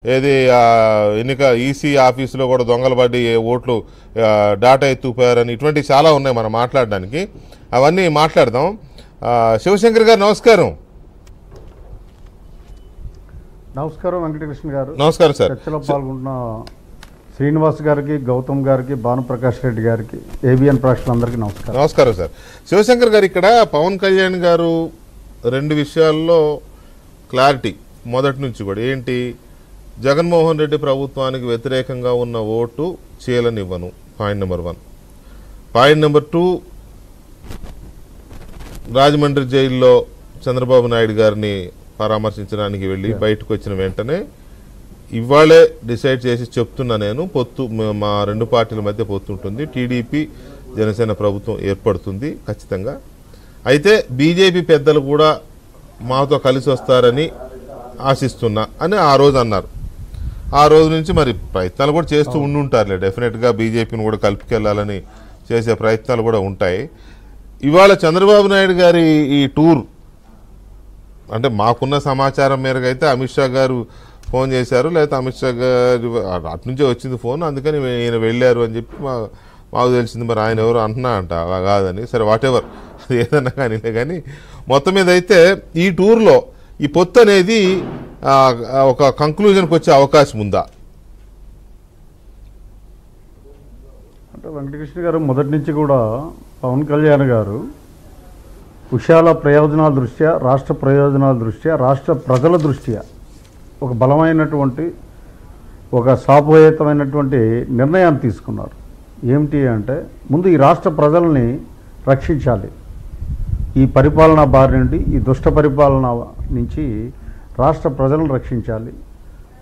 ఏది ఎన్నిక ఈసీ ఆఫీసులో కూడా దొంగలు పడి ఓట్లు డాటా ఎత్తుకుపోయారని ఇటువంటి చాలా ఉన్నాయి మనం మాట్లాడడానికి. అవన్నీ మాట్లాడదాం. శివశంకర్ గారు నమస్కారం. నమస్కారం వెంకటకృష్ణ గారు. నమస్కారం సార్. చర్చలో పాల్గొంటున్న శ్రీనివాస్ గారికి, గౌతమ్ గారికి, భానుప్రకాష్ రెడ్డి గారికి, ఏబిఎన్ ప్రేక్షకులందరికీ నమస్కారం. నమస్కారం సార్. శివశంకర్ గారు, ఇక్కడ పవన్ కళ్యాణ్ గారు రెండు విషయాల్లో క్లారిటీ మొదటి నుంచి కూడా ఏంటి, జగన్మోహన్ రెడ్డి ప్రభుత్వానికి వ్యతిరేకంగా ఉన్న ఓటు చీలనివ్వను, point number 1. Point number 2, Rajahmundry జైల్లో చంద్రబాబు నాయుడు గారిని పరామర్శించడానికి వెళ్ళి బయటకు వచ్చిన వెంటనే ఇవాళే డిసైడ్ చేసి చెప్తున్నా, నేను పొత్తు మా రెండు పార్టీల మధ్య పొత్తు ఉంటుంది, టీడీపీ జనసేన ప్రభుత్వం ఏర్పడుతుంది ఖచ్చితంగా. అయితే బీజేపీ పెద్దలు కూడా మాతో కలిసి వస్తారని ఆశిస్తున్నా అని ఆ రోజు అన్నారు. ఆ రోజు నుంచి మరి ప్రయత్నాలు కూడా చేస్తూ ఉండుంటారులే, డెఫినెట్గా బీజేపీని కూడా కలుపుకెళ్లాలని చేసే ప్రయత్నాలు కూడా ఉంటాయి. ఇవాళ చంద్రబాబు నాయుడు గారి ఈ టూర్ అంటే మాకున్న సమాచారం మేరకు అయితే అమిత్ షా గారు ఫోన్ చేశారు, లేకపోతే అమిత్ షా గారు అటు నుంచే వచ్చింది ఫోన్, అందుకని ఈయన వెళ్ళారు అని చెప్పి మాకు తెలిసింది. మరి ఆయన ఎవరు అంటున్నా అంట, అలా కాదని. సరే వాట్ ఎవర్, అది ఏదన్నా కానీ మొత్తం మీద అయితే ఈ టూర్లో ఈ పొత్తు అనేది ఒక కంక్లూజన్కి వచ్చే అవకాశం ఉందా? అంటే వెంకటకృష్ణ గారు మొదటి నుంచి కూడా పవన్ కళ్యాణ్ గారు విశాల ప్రయోజనాల దృష్ట్యా, రాష్ట్ర ప్రయోజనాల దృష్ట్యా, రాష్ట్ర ప్రజల దృష్ట్యా ఒక బలమైనటువంటి, ఒక సాపోయేతమైనటువంటి నిర్ణయాన్ని తీసుకున్నారు. ఏమిటి అంటే, ముందు ఈ రాష్ట్ర ప్రజల్ని రక్షించాలి, ఈ పరిపాలనా బారి నుండి, ఈ దుష్ట పరిపాలన నుంచి రాష్ట్ర ప్రజలను రక్షించాలి,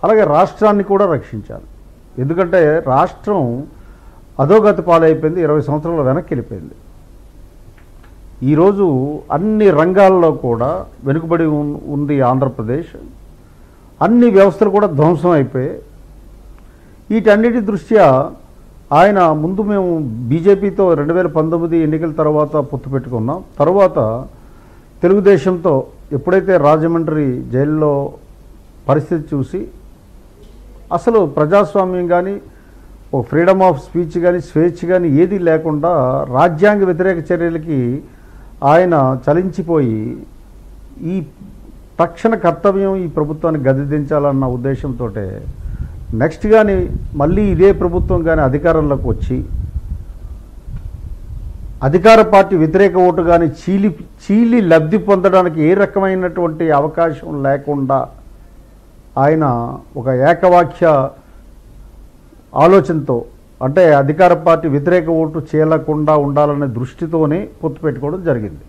అలాగే రాష్ట్రాన్ని కూడా రక్షించాలి. ఎందుకంటే రాష్ట్రం అధోగతి పాలైపోయింది, 20 సంవత్సరాల వెనక్కి వెళ్ళిపోయింది. ఈరోజు అన్ని రంగాల్లో కూడా వెనుకబడి ఉంది ఆంధ్రప్రదేశ్. అన్ని వ్యవస్థలు కూడా ధ్వంసం అయిపోయాయి. వీటన్నిటి దృష్ట్యా ఆయన ముందు మేము బీజేపీతో 2019 ఎన్నికల తర్వాత పొత్తు పెట్టుకున్నాం. తర్వాత తెలుగుదేశంతో ఎప్పుడైతే రాజమండ్రి జైల్లో పరిస్థితి చూసి అసలు ప్రజాస్వామ్యం కానీ, ఒక ఫ్రీడమ్ ఆఫ్ స్పీచ్ కానీ, స్వేచ్ఛ కానీ ఏది లేకుండా రాజ్యాంగ వ్యతిరేక చర్యలకి ఆయన చలించిపోయి ఈ తక్షణ కర్తవ్యం ఈ ప్రభుత్వాన్ని గద్దెదించాలన్న ఉద్దేశంతో నెక్స్ట్ కానీ మళ్ళీ ఇదే ప్రభుత్వం కానీ అధికారంలోకి వచ్చి అధికార పార్టీ వ్యతిరేక ఓటు కానీ చీలి లబ్ధి పొందడానికి ఏ రకమైనటువంటి అవకాశం లేకుండా ఆయన ఒక ఏకవాక్య ఆలోచనతో, అంటే అధికార పార్టీ వ్యతిరేక ఓటు చేయకుండా ఉండాలనే దృష్టితోనే పొత్తు పెట్టుకోవడం జరిగింది.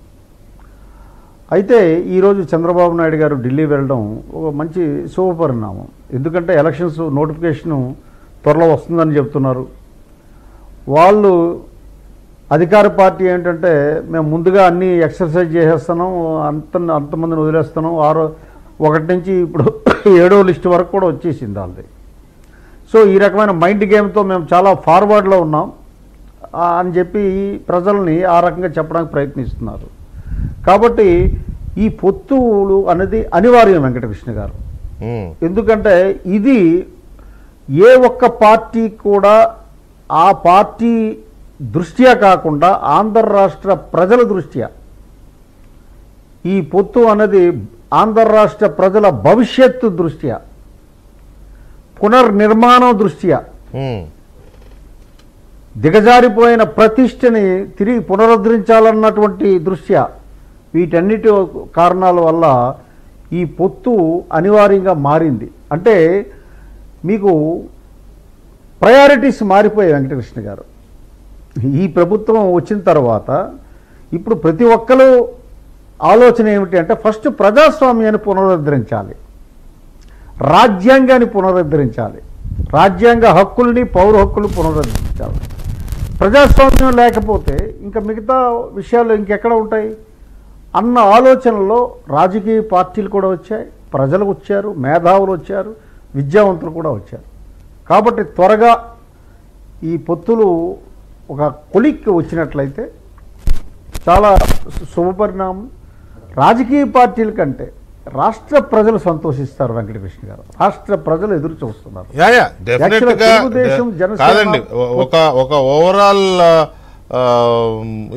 అయితే ఈరోజు చంద్రబాబు నాయుడు గారు ఢిల్లీ వెళ్ళడం ఒక మంచి శుభపరిణామం. ఎందుకంటే ఎలక్షన్స్ నోటిఫికేషను త్వరలో వస్తుందని చెప్తున్నారు. వాళ్ళు అధికార పార్టీ ఏంటంటే, మేము ముందుగా అన్నీ ఎక్సర్సైజ్ చేసేస్తున్నాం, అంతమందిని వదిలేస్తున్నాం, 1 నుంచి ఇప్పుడు 7వ లిస్టు వరకు కూడా వచ్చేసింది వాళ్ళది. సో ఈ రకమైన మైండ్ గేమ్తో మేము చాలా ఫార్వర్డ్లో ఉన్నాం అని చెప్పి ప్రజల్ని ఆ రకంగా చెప్పడానికి ప్రయత్నిస్తున్నారు. కాబట్టి ఈ పొత్తులు అనేది అనివార్యం వెంకటకృష్ణ గారు. ఎందుకంటే ఇది ఏ ఒక్క పార్టీ కూడా ఆ పార్టీ దృష్ట్యా కాకుండా ఆంధ్ర రాష్ట్ర ప్రజల దృష్ట్యా ఈ పొత్తు అనేది ఆంధ్ర రాష్ట్ర ప్రజల భవిష్యత్తు దృష్ట్యా, పునర్నిర్మాణం దృష్ట్యా, దిగజారిపోయిన ప్రతిష్టని తిరిగి పునరుద్ధరించాలన్నటువంటి దృష్ట్యా, వీటన్నిటి కారణాల వల్ల ఈ పొత్తు అనివార్యంగా మారింది. అంటే మీకు ప్రయారిటీస్ మారిపోయాయి వెంకటకృష్ణ గారు. ఈ ప్రభుత్వం వచ్చిన తర్వాత ఇప్పుడు ప్రతి ఒక్కరు ఆలోచన ఏమిటి అంటే, ఫస్ట్ ప్రజాస్వామ్యాన్ని పునరుద్ధరించాలి, రాజ్యాంగాన్ని పునరుద్ధరించాలి, రాజ్యాంగ హక్కుల్ని, పౌర హక్కులు పునరుద్ధరించాలి. ప్రజాస్వామ్యం లేకపోతే ఇంకా మిగతా విషయాలు ఇంకెక్కడ ఉంటాయి అన్న ఆలోచనలో రాజకీయ పార్టీలు కూడా వచ్చాయి, ప్రజలు వచ్చారు, మేధావులు వచ్చారు, విద్యావంతులు కూడా వచ్చారు. కాబట్టి త్వరగా ఈ పొత్తులు ఒక కొలిక్కి వచ్చినట్లయితే చాలా శుభపరిణామం. రాజకీయ పార్టీల కంటే రాష్ట్ర ప్రజలు సంతోషిస్తారు వెంకటకృష్ణ గారు. రాష్ట్ర ప్రజలు ఎదురు చూస్తున్నారు. డెఫినెట్ గా తెలుగుదేశం, జనసేన కాదండి, ఒక ఓవరాల్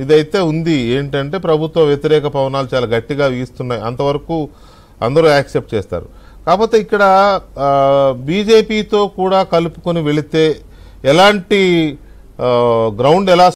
ఇదైతే ఉంది. ఏంటంటే ప్రభుత్వ వ్యతిరేక పవనాలు చాలా గట్టిగా వీస్తున్నాయి, అంతవరకు అందరూ యాక్సెప్ట్ చేస్తారు. కాకపోతే ఇక్కడ బీజేపీతో కూడా కలుపుకొని వెళితే ఎలాంటి గ్రౌండ్ ఎలా